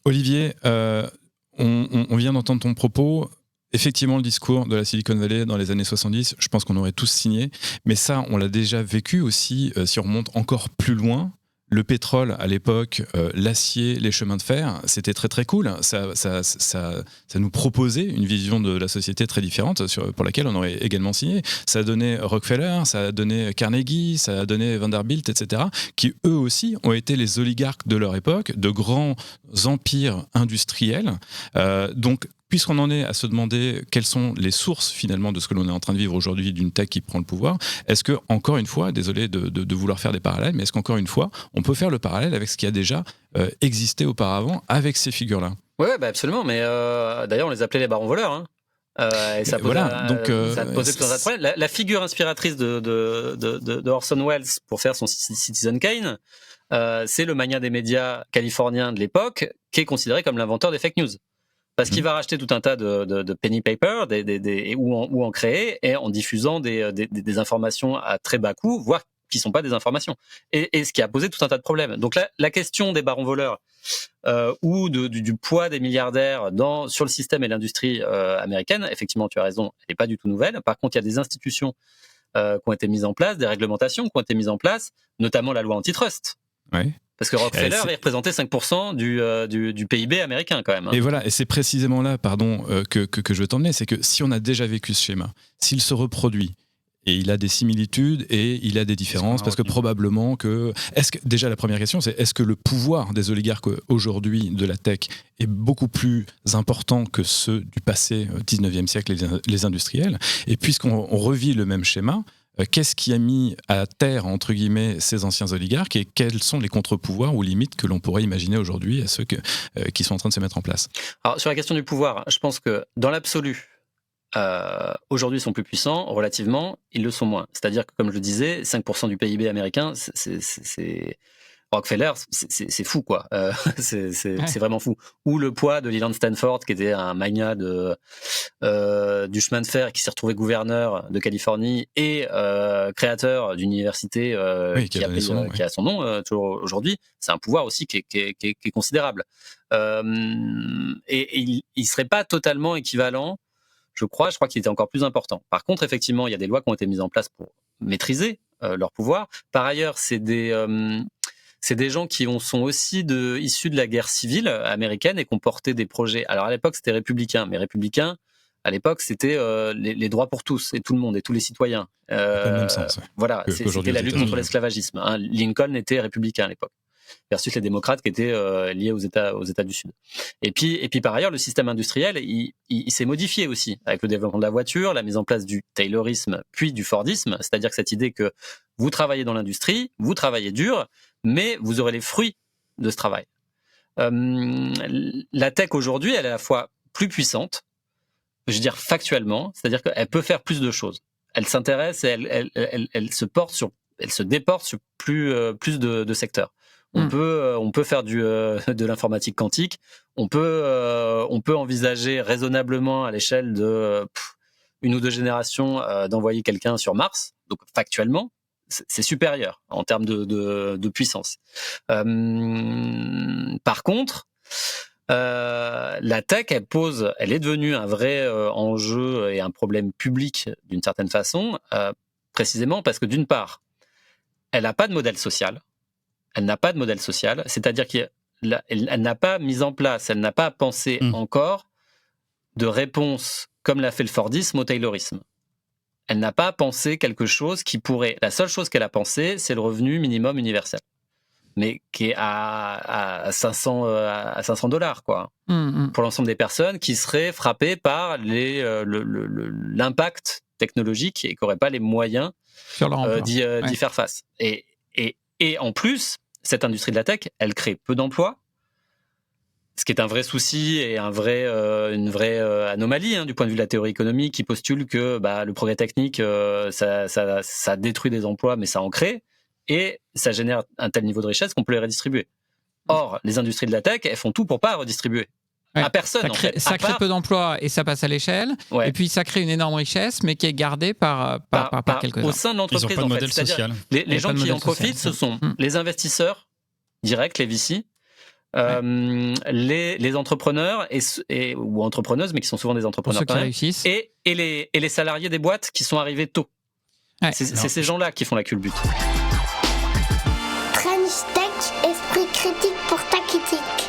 Olivier, on vient d'entendre ton propos. Effectivement, le discours de la Silicon Valley dans les années 70, je pense qu'on aurait tous signé. Mais ça, on l'a déjà vécu aussi, si on remonte encore plus loin. Le pétrole, à l'époque, l'acier, les chemins de fer, c'était très très cool. Ça nous proposait une vision de la société très différente pour laquelle on aurait également signé. Ça a donné Rockefeller, ça a donné Carnegie, ça a donné Vanderbilt, etc., qui eux aussi ont été les oligarques de leur époque, de grands empires industriels. Donc, puisqu'on en est à se demander quelles sont les sources finalement de ce que l'on est en train de vivre aujourd'hui d'une tech qui prend le pouvoir, est-ce que, encore une fois, désolé de vouloir faire des parallèles, mais est-ce qu'encore une fois, on peut faire le parallèle avec ce qui a déjà existé auparavant avec ces figures-là ? Oui, absolument, mais d'ailleurs on les appelait les barons voleurs. Hein. Et ça posait, ça posait tout un tas de problèmes. La figure inspiratrice de Orson Welles pour faire son Citizen Kane, c'est le magnat des médias californien de l'époque qui est considéré comme l'inventeur des fake news. Parce qu'il va racheter tout un tas de penny papers ou en créer et en diffusant des informations à très bas coût, voire qui sont pas des informations. Et ce qui a posé tout un tas de problèmes. Donc la question des barons voleurs ou du poids des milliardaires sur le système et l'industrie américaine, effectivement, tu as raison, elle n'est pas du tout nouvelle. Par contre, il y a des institutions qui ont été mises en place, des réglementations qui ont été mises en place, notamment la loi antitrust. Oui. Parce que Rockefeller, il représentait 5% du PIB américain quand même. Hein. Et voilà, et c'est précisément là, que je veux t'emmener, c'est que si on a déjà vécu ce schéma, s'il se reproduit, et il a des similitudes et il a des différences, parce que probablement que... Déjà, la première question, c'est est-ce que le pouvoir des oligarques aujourd'hui de la tech est beaucoup plus important que ceux du passé 19e siècle, les industriels ? Et puisqu'on revit le même schéma, qu'est-ce qui a mis à terre, entre guillemets, ces anciens oligarques et quels sont les contre-pouvoirs ou limites que l'on pourrait imaginer aujourd'hui à ceux qui sont en train de se mettre en place ? Alors, sur la question du pouvoir, je pense que dans l'absolu, aujourd'hui ils sont plus puissants, relativement, ils le sont moins. C'est-à-dire que, comme je le disais, 5% du PIB américain, c'est Rockefeller, c'est fou, quoi. C'est vraiment fou. Ou le poids de Leland Stanford, qui était un magnat du chemin de fer, qui s'est retrouvé gouverneur de Californie et créateur d'une université qui a son nom toujours aujourd'hui. C'est un pouvoir aussi qui est considérable. Et il serait pas totalement équivalent. Je crois qu'il était encore plus important. Par contre, effectivement, il y a des lois qui ont été mises en place pour maîtriser leur pouvoir. Par ailleurs, c'est des gens qui sont aussi issus de la guerre civile américaine et qui ont porté des projets. Alors à l'époque, c'était républicain, mais républicain, à l'époque, c'était les droits pour tous et tout le monde et tous les citoyens. Pas le même sens. Voilà, c'était la lutte contre l'esclavagisme. Hein. Lincoln était républicain à l'époque, versus les démocrates qui étaient liés aux États du Sud. Et puis par ailleurs, le système industriel, il s'est modifié aussi avec le développement de la voiture, la mise en place du Taylorisme, puis du Fordisme, c'est-à-dire que cette idée que vous travaillez dans l'industrie, vous travaillez dur, mais vous aurez les fruits de ce travail. La tech aujourd'hui, elle est à la fois plus puissante, je veux dire factuellement, c'est-à-dire qu'elle peut faire plus de choses. Elle s'intéresse et elle se déporte sur plus de secteurs. On peut faire de l'informatique quantique. On peut envisager raisonnablement à l'échelle de une ou deux générations d'envoyer quelqu'un sur Mars. Donc factuellement, c'est supérieur en termes de puissance. Par contre, la tech, elle est devenue un vrai enjeu et un problème public d'une certaine façon, précisément parce que d'une part, elle n'a pas de modèle social. C'est-à-dire qu'elle n'a pas mis en place, elle n'a pas pensé encore de réponse comme l'a fait le Fordisme au Taylorisme. Elle n'a pas pensé quelque chose qui pourrait... La seule chose qu'elle a pensé, c'est le revenu minimum universel, mais qui est à 500 $, quoi, pour l'ensemble des personnes qui seraient frappées par l'impact technologique et qui n'auraient pas les moyens d'y faire face. Et en plus, cette industrie de la tech, elle crée peu d'emplois, ce qui est un vrai souci et une vraie anomalie du point de vue de la théorie économique qui postule que le progrès technique, ça détruit des emplois, mais ça en crée, et ça génère un tel niveau de richesse qu'on peut les redistribuer. Or, les industries de la tech, elles font tout pour pas redistribuer. Ouais. À personne, ça crée peu d'emplois et ça passe à l'échelle. Ouais. Et puis ça crée une énorme richesse, mais qui est gardée par quelques-uns. Au sein de l'entreprise, ils n'ont pas de modèle social. Les gens qui en profitent, ce sont les investisseurs directs, les VC, les entrepreneurs ou entrepreneuses, mais qui sont souvent des entrepreneurs quand même, et les salariés des boîtes qui sont arrivés tôt. Ouais. C'est ces gens-là qui font la culbute. French Tech, esprit critique pour ta critique.